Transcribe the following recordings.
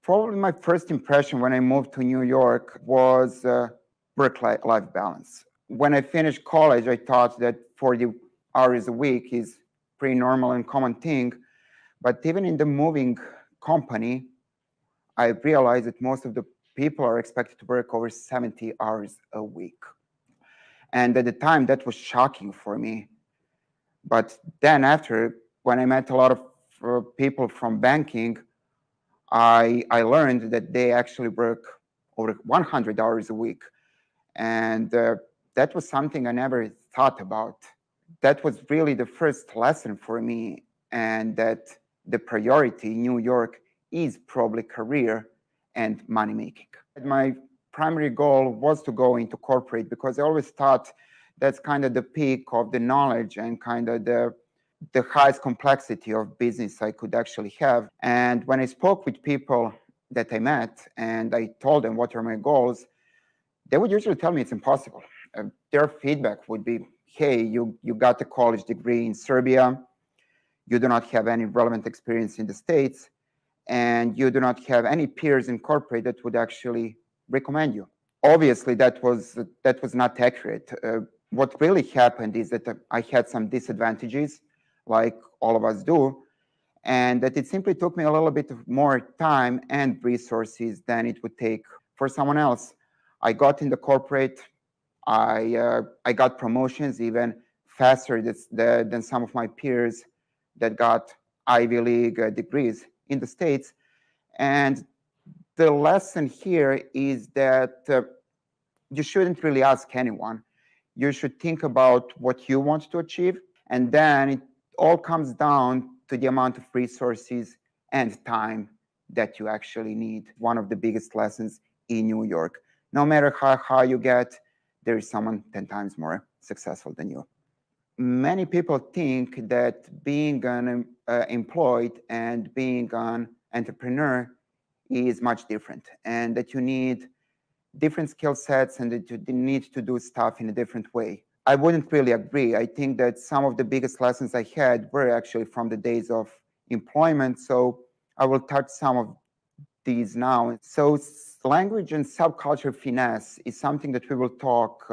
Probably my first impression when I moved to New York was work-life balance. When I finished college, I thought that 40 hours a week is pretty normal and common thing. But even in the moving company, I realized that most of the people are expected to work over 70 hours a week. And at the time, that was shocking for me. But then after, when I met a lot of people from banking, I learned that they actually work over 100 hours a week. And that was something I never thought about. That was really the first lesson for me, and that the priority in New York is probably career and money making. My primary goal was to go into corporate because I always thought that's kind of the peak of the knowledge and kind of the highest complexity of business I could actually have. And when I spoke with people that I met and I told them what are my goals, they would usually tell me it's impossible. Their feedback would be, hey, you got a college degree in Serbia, you do not have any relevant experience in the States, and you do not have any peers in corporate that would actually recommend you. Obviously, that was not accurate. What really happened is that I had some disadvantages, like all of us do, and that it simply took me a little bit more time and resources than it would take for someone else. I got in the corporate, I got promotions even faster than some of my peers that got Ivy League degrees in the States. And the lesson here is that you shouldn't really ask anyone. You should think about what you want to achieve, and then it all comes down to the amount of resources and time that you actually need. One of the biggest lessons in New York. No matter how high you get, there is someone 10 times more successful than you. Many people think that being an employed and being an entrepreneur is much different, and that you need different skill sets and that you need to do stuff in a different way. I wouldn't really agree. I think that some of the biggest lessons I had were actually from the days of employment, so I will touch some of these now. So language and subculture finesse is something that we will talk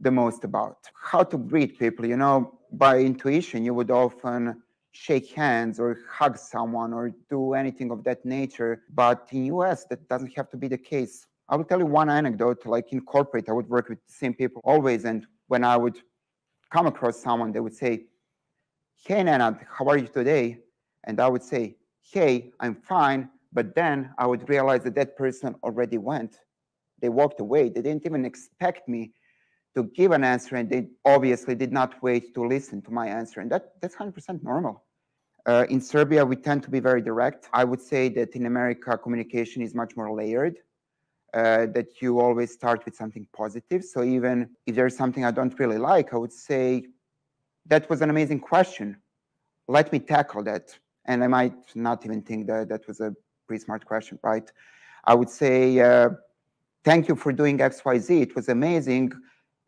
the most about. How to greet people, you know, by intuition, you would often shake hands or hug someone or do anything of that nature. But in US, that doesn't have to be the case. I will tell you one anecdote. Like in corporate, I would work with the same people always. And when I would come across someone, they would say, hey, Nenad, how are you today? And I would say, hey, I'm fine. But then I would realize that that person already went. They walked away. They didn't even expect me to give an answer, and they obviously did not wait to listen to my answer. And that's 100% normal. In Serbia, we tend to be very direct. I would say that in America, communication is much more layered, that you always start with something positive. So even if there's something I don't really like, I would say, that was an amazing question. Let me tackle that. And I might not even think that that was a pretty smart question, right? I would say, thank you for doing XYZ. It was amazing.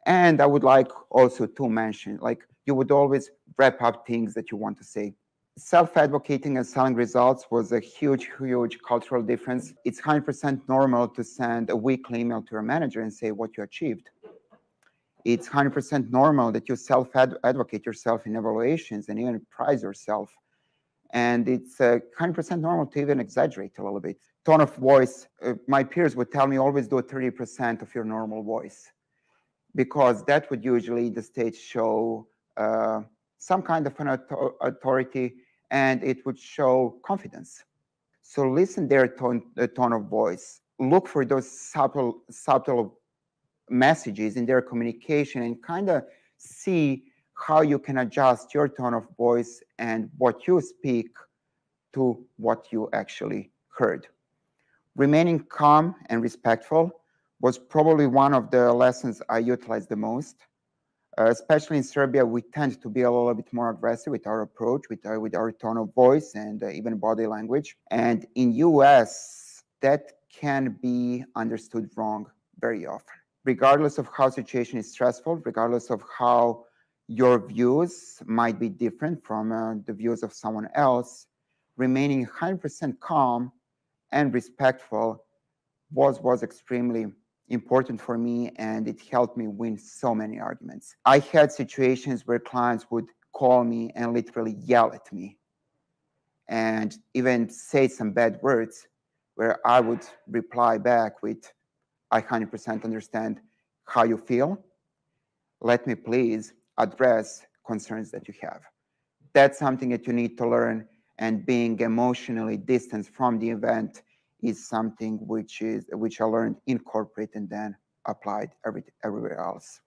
And I would like also to mention, like, you would always wrap up things that you want to say. Self-advocating and selling results was a huge, huge cultural difference. It's 100% normal to send a weekly email to your manager and say what you achieved. It's 100% normal that you self-advocate yourself in evaluations and even prize yourself. And it's 100% normal to even exaggerate a little bit. Tone of voice, my peers would tell me always do 30% of your normal voice, because that would usually the stage show some kind of an authority, and it would show confidence. So listen their tone of voice. Look for those subtle messages in their communication and kind of see how you can adjust your tone of voice and what you speak to what you actually heard. Remaining calm and respectful was probably one of the lessons I utilized the most. Especially in Serbia, we tend to be a little bit more aggressive with our approach, with our tone of voice and even body language. And in US, that can be understood wrong very often. Regardless of how situation is stressful, regardless of how your views might be different from the views of someone else, remaining 100% calm and respectful was extremely important for me, and it helped me win so many arguments. I had situations where clients would call me and literally yell at me and even say some bad words, where I would reply back with, I 100% understand how you feel. Let me please address concerns that you have. That's something that you need to learn, and being emotionally distanced from the event is something which I learned in corporate and then applied everywhere else.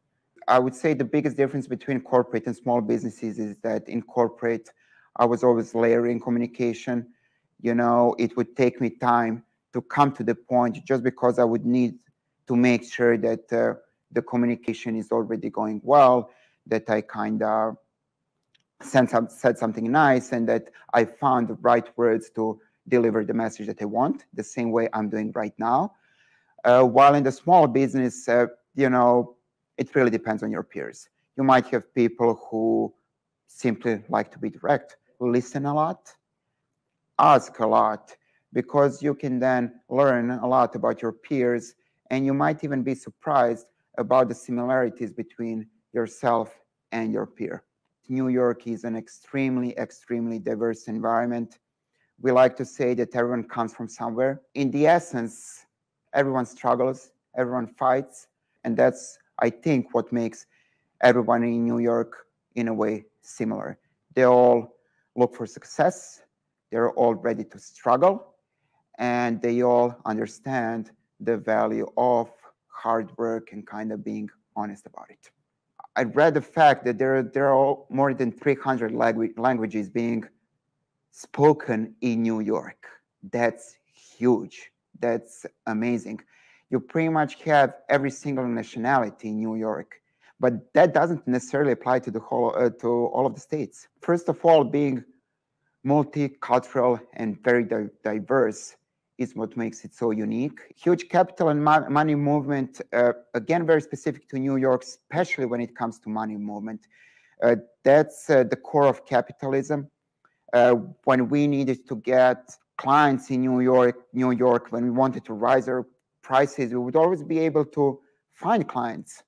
I would say the biggest difference between corporate and small businesses is that in corporate, I was always layering communication. You know, it would take me time to come to the point just because I would need to make sure that the communication is already going well, that I kind of said something nice, and that I found the right words to deliver the message that I want, the same way I'm doing right now. While in the small business, you know, it really depends on your peers. You might have people who simply like to be direct, listen a lot, ask a lot, because you can then learn a lot about your peers, and you might even be surprised about the similarities between yourself and your peer. New York is an extremely diverse environment. We like to say that everyone comes from somewhere. In the essence, everyone struggles, everyone fights, and that's, I think, what makes everyone in New York, in a way, similar. They all look for success, they're all ready to struggle, and they all understand the value of hard work and kind of being honest about it. I read the fact that there are more than 300 languages being spoken in New York. That's huge. That's amazing. You pretty much have every single nationality in New York, but that doesn't necessarily apply to the whole to all of the states. First of all, being multicultural and very diverse is what makes it so unique. Huge capital and money movement, again, very specific to New York, especially when it comes to money movement. That's the core of capitalism. When we needed to get clients in New York, when we wanted to raise our prices, we would always be able to find clients.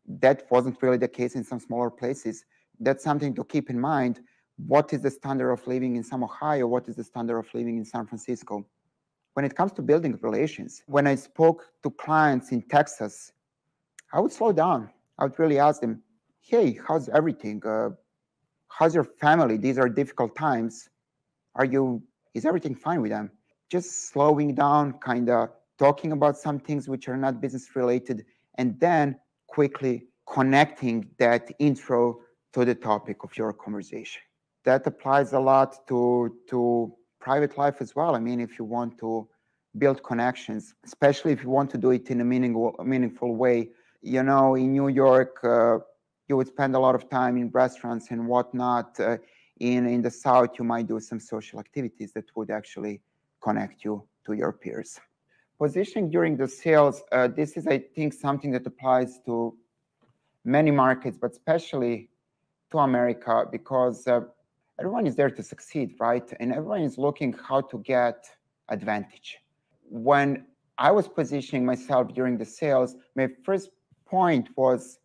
That wasn't really the case in some smaller places. That's something to keep in mind. What is the standard of living in some Ohio? What is the standard of living in San Francisco? When it comes to building relations, when I spoke to clients in Texas, I would slow down. I would really ask them, hey, how's everything? How's your family? These are difficult times. Is everything fine with them? Just slowing down, kind of talking about some things which are not business related, and then quickly connecting that intro to the topic of your conversation. That applies a lot to private life as well. I mean, if you want to build connections, especially if you want to do it in a meaningful way, you know, in New York, you would spend a lot of time in restaurants and whatnot. In the South, you might do some social activities that would actually connect you to your peers. Positioning during the sales, this is, I think, something that applies to many markets, but especially to America, because everyone is there to succeed, right? And everyone is looking how to get advantage. When I was positioning myself during the sales, my first point was,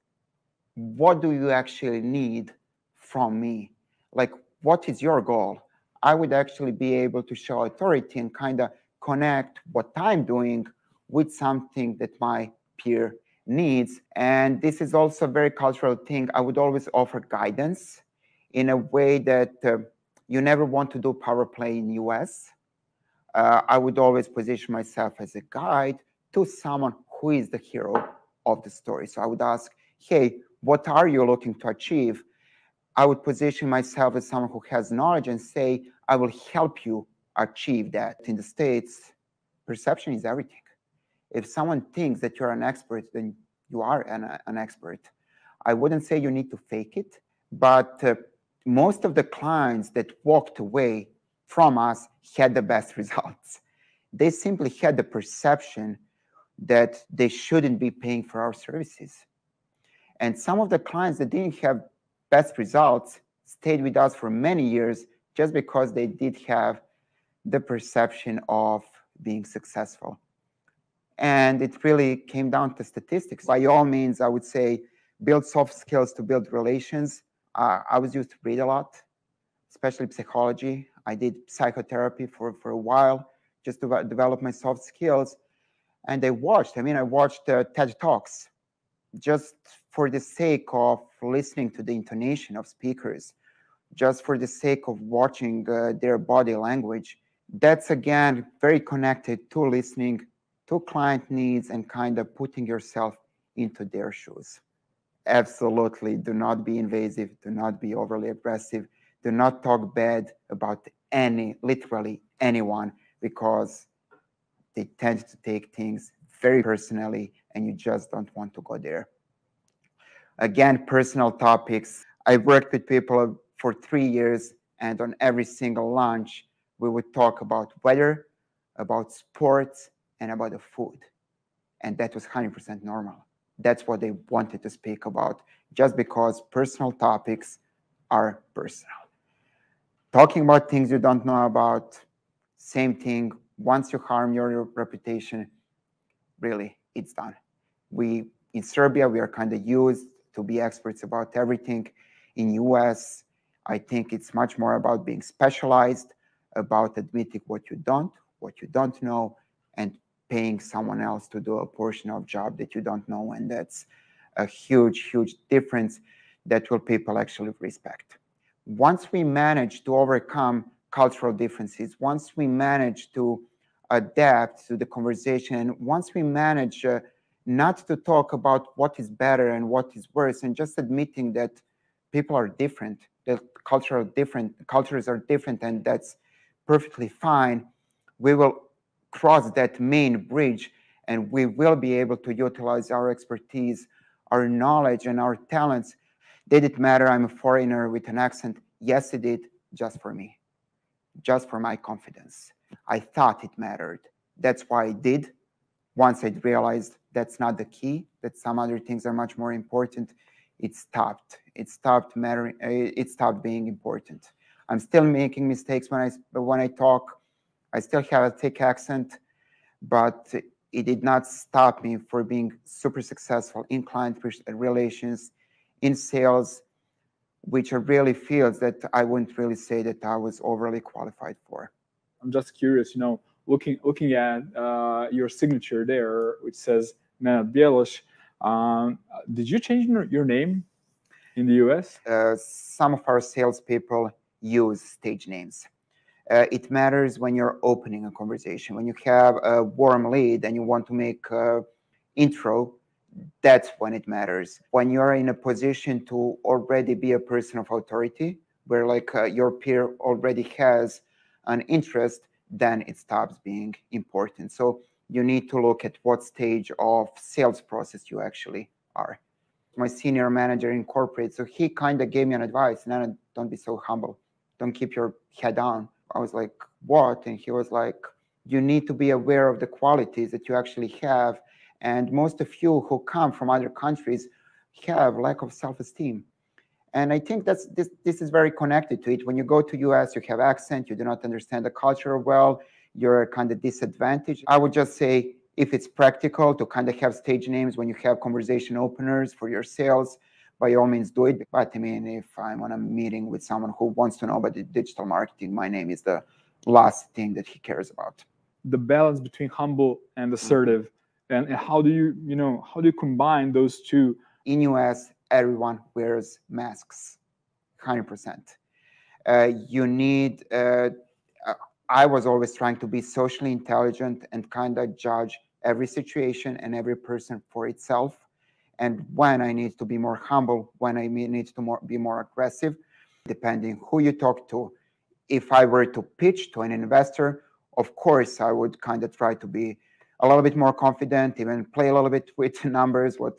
what do you actually need from me? Like, what is your goal? I would actually be able to show authority and kind of connect what I'm doing with something that my peer needs. And this is also a very cultural thing. I would always offer guidance in a way that you never want to do power play in US. I would always position myself as a guide to someone who is the hero of the story. So I would ask, hey, what are you looking to achieve? I would position myself as someone who has knowledge and say, I will help you achieve that. In the States, perception is everything. If someone thinks that you're an expert, then you are an expert. I wouldn't say you need to fake it, but most of the clients that walked away from us had the best results. They simply had the perception that they shouldn't be paying for our services. And some of the clients that didn't have best results stayed with us for many years just because they did have the perception of being successful. And it really came down to statistics. By all means, I would say build soft skills to build relations. I was used to read a lot, especially psychology. I did psychotherapy for a while just to develop my soft skills. And I watched TED Talks just for the sake of listening to the intonation of speakers, just for the sake of watching their body language. That's, again, very connected to listening to client needs and kind of putting yourself into their shoes. Absolutely, do not be invasive, do not be overly aggressive, do not talk bad about literally anyone, because they tend to take things very personally and you just don't want to go there. Again, personal topics. I worked with people for 3 years, and on every single lunch, we would talk about weather, about sports, and about the food. And that was 100% normal. That's what they wanted to speak about, just because personal topics are personal. Talking about things you don't know about, same thing. Once you harm your reputation, really, it's done. In Serbia, we are kind of used to be experts about everything. In US, I think it's much more about being specialized, about admitting what you don't know, and paying someone else to do a portion of job that you don't know. And that's a huge, huge difference that will people actually respect. Once we manage to overcome cultural differences, once we manage to adapt to the conversation, and once we manage not to talk about what is better and what is worse, and just admitting that people are different, that cultures are different, and that's perfectly fine, we will cross that main bridge, and we will be able to utilize our expertise, our knowledge, and our talents. Did it matter I'm a foreigner with an accent? Yes, it did, just for me, just for my confidence. I thought it mattered. That's why I did. Once I realized that's not the key, that some other things are much more important, it stopped. It stopped mattering. It stopped being important. I'm still making mistakes when I talk. I still have a thick accent, but it did not stop me from being super successful in client relations, in sales, which are really fields that I wouldn't really say that I was overly qualified for. I'm just curious, looking at your signature there, which says Nenad Bjelos. Did you change your name in the US? Some of our salespeople use stage names. It matters when you're opening a conversation. When you have a warm lead and you want to make an intro, that's when it matters. When you're in a position to already be a person of authority, where your peer already has an interest, then it stops being important. So you need to look at what stage of sales process you actually are. My senior manager in corporate, so he kind of gave me an advice, Nenad, don't be so humble. Don't keep your head down. I was like, what? And he was like, you need to be aware of the qualities that you actually have. And most of you who come from other countries have lack of self-esteem. And I think this is very connected to it. When you go to US, you have accent, you do not understand the culture well, you're kind of disadvantaged. I would just say, if it's practical to kind of have stage names when you have conversation openers for your sales, by all means do it. But I mean, if I'm on a meeting with someone who wants to know about the digital marketing, my name is the last thing that he cares about. The balance between humble and assertive, and how do you combine those two? In US, everyone wears masks, 100%. You need, I was always trying to be socially intelligent and kind of judge every situation and every person for itself. And when I need to be more humble, when I need to be more aggressive, depending who you talk to. If I were to pitch to an investor, of course, I would kind of try to be a little bit more confident, even play a little bit with numbers, what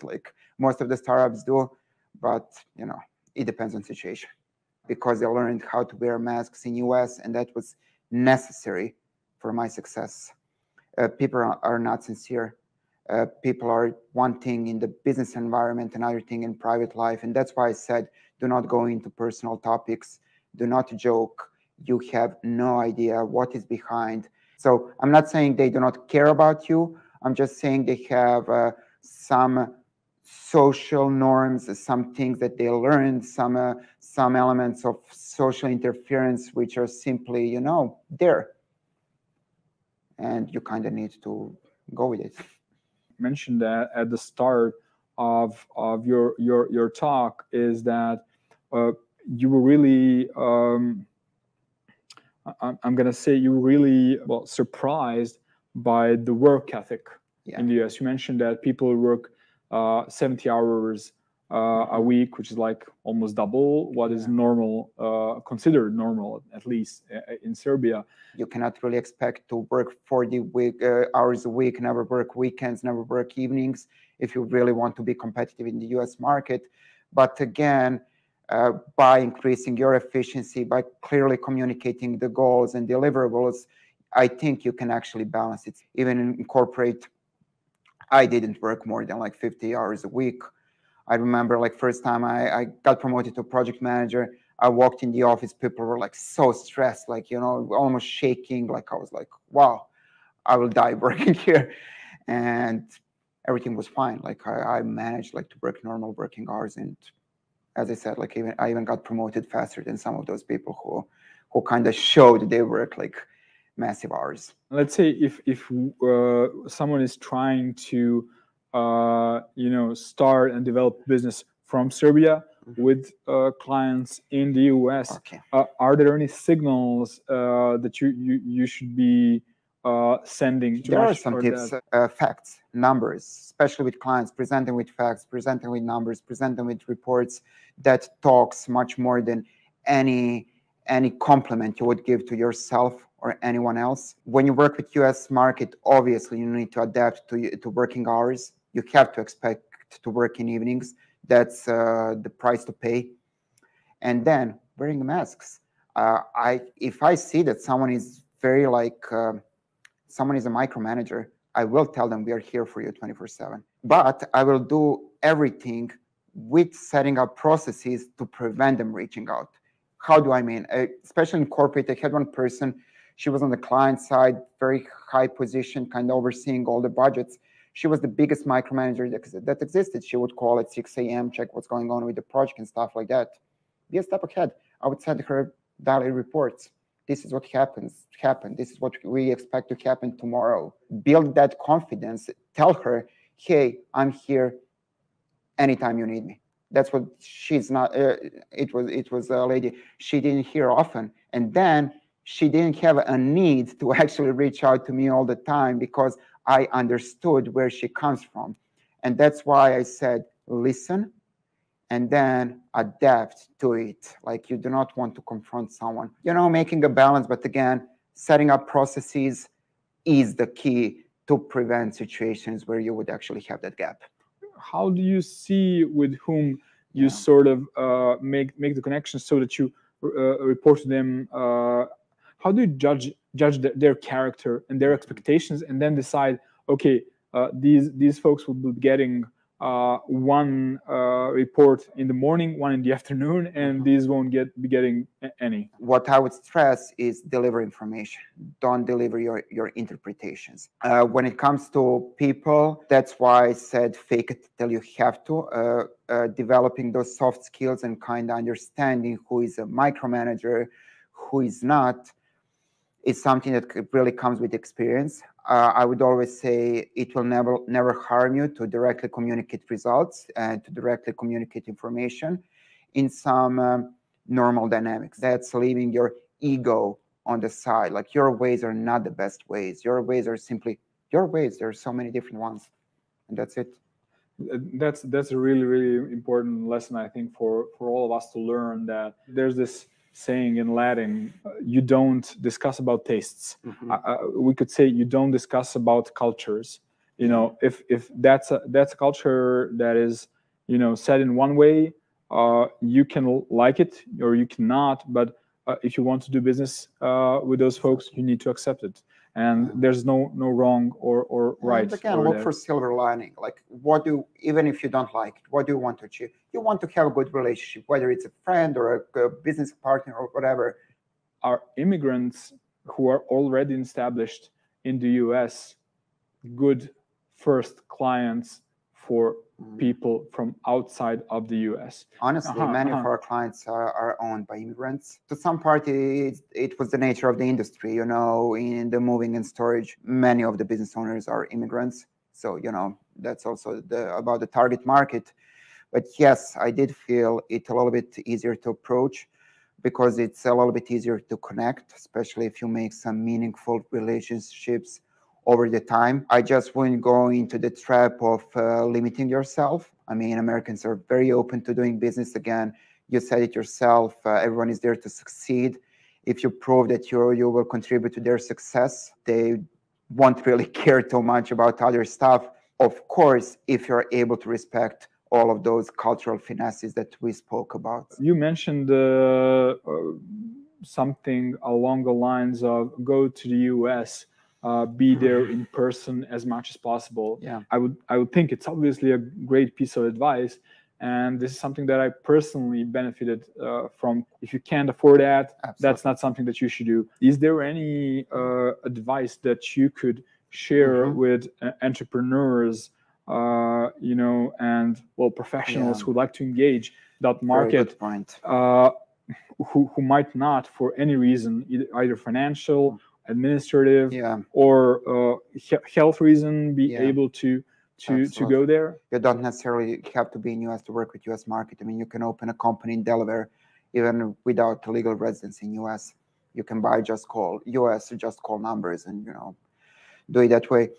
most of the startups do. But, it depends on situation. Because I learned how to wear masks in US, and that was necessary for my success. People are not sincere. People are one thing in the business environment, another thing in private life. And that's why I said, do not go into personal topics. Do not joke. You have no idea what is behind. So I'm not saying they do not care about you. I'm just saying they have some social norms, some things that they learned, some elements of social interference which are simply, you know, there, and you kind of need to go with it. Mentioned that at the start of your talk is that you were really I'm gonna say you were really surprised by the work ethic in the US. You mentioned that people work 70 hours a week, which is like almost double what is normal, considered normal, at least in Serbia. You cannot really expect to work 40 hours a week, never work weekends, never work evenings, if you really want to be competitive in the US market. But again, by increasing your efficiency, by clearly communicating the goals and deliverables, I think you can actually balance it. Even in corporate, I didn't work more than like 50 hours a week. I remember like first time I got promoted to project manager, I walked in the office, people were like so stressed, like, you know, almost shaking. Like I was like, wow, I will die working here. And everything was fine. Like I managed like to work normal working hours. And as I said, like I even got promoted faster than some of those people who kind of showed they work like massive hours. Let's say if someone is trying to you know, start and develop business from Serbia with clients in the US, are there any signals that you should be sending? There are some tips, facts, numbers, especially with clients, presenting with facts, presenting with numbers, presenting with reports that talks much more than any compliment you would give to yourself or anyone else. When you work with US market, obviously you need to adapt to working hours. You have to expect to work in evenings. That's the price to pay. And then wearing masks. If I see that someone is very like, someone is a micromanager, I will tell them we are here for you 24/7. But I will do everything with setting up processes to prevent them reaching out. How do I mean? Especially in corporate, I had one person, she was on the client side, very high position, kind of overseeing all the budgets. She was the biggest micromanager that existed. She would call at 6 a.m., check what's going on with the project and stuff like that. Be a step ahead. I would send her daily reports. This is what happened. This is what we expect to happen tomorrow. Build that confidence. Tell her, hey, I'm here anytime you need me. That's what she's not. It was a lady she didn't hear often, and then she didn't have a need to actually reach out to me all the time because I understood where she comes from, and that's why I said listen, and then adapt to it. Like you do not want to confront someone. You know, making a balance, but again, setting up processes is the key to prevent situations where you would actually have that gap. How do you see with whom you sort of make the connection so that you report to them? How do you judge their character and their expectations, and then decide, okay, these folks will be getting one report in the morning, one in the afternoon, and these won't be getting any? What I would stress is deliver information. Don't deliver your interpretations. When it comes to people, that's why I said fake it till you have to. Developing those soft skills and kind of understanding who is a micromanager, who is not, is something that really comes with experience. I would always say it will never harm you to directly communicate results and to directly communicate information in some normal dynamics. That's leaving your ego on the side. Like your ways are not the best ways. Your ways are simply your ways. There are so many different ones, and that's it. That's a really, really important lesson, I think, for all of us to learn, that there's this saying in Latin, you don't discuss about tastes. We could say you don't discuss about cultures. You know, if that's a culture that is, you know, set in one way, you can like it or you cannot. But if you want to do business with those folks, you need to accept it. And there's no wrong or right. And again, look for silver lining. Like, even if you don't like it, what do you want to achieve? You want to have a good relationship, whether it's a friend or a business partner or whatever. Are immigrants who are already established in the US good first clients for people from outside of the US? Honestly, many of our clients are owned by immigrants. To some part, it was the nature of the industry. You know, in the moving and storage, many of the business owners are immigrants. So, you know, that's also about the target market. But yes, I did feel it a little bit easier to approach because it's a little bit easier to connect, especially if you make some meaningful relationships over the time. I just wouldn't go into the trap of limiting yourself. I mean, Americans are very open to doing business. Again, you said it yourself, everyone is there to succeed. If you prove that you will contribute to their success, they won't really care too much about other stuff. Of course, if you're able to respect all of those cultural finesses that we spoke about. You mentioned something along the lines of go to the US, be there in person as much as possible. Yeah. I would think it's obviously a great piece of advice, and this is something that I personally benefited from. If you can't afford that, Absolutely. That's not something that you should do. Is there any advice that you could share with entrepreneurs, you know, and professionals who like to engage that market? Very good point. Who might not, for any reason, either financial, administrative, or health reason, be able to go there? You don't necessarily have to be in US to work with US market. I mean, you can open a company in Delaware even without legal residence in US. You can buy just call numbers and, you know, do it that way.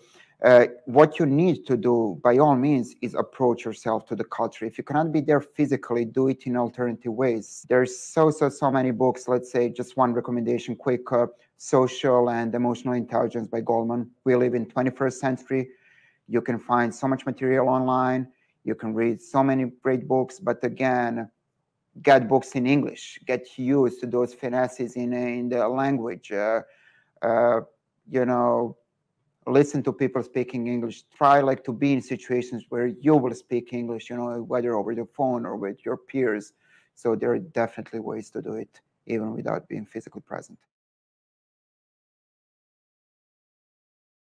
What you need to do, by all means, is approach yourself to the culture. If you cannot be there physically, do it in alternative ways. There's so many books. Let's say just one recommendation, quick, Social and Emotional Intelligence by Goldman. We live in 21st century. You can find so much material online. You can read so many great books, but again, get books in English. Get used to those finesses in the language. You know, listen to people speaking English. Try to be in situations where you will speak English, you know, whether over the phone or with your peers. So there are definitely ways to do it, even without being physically present.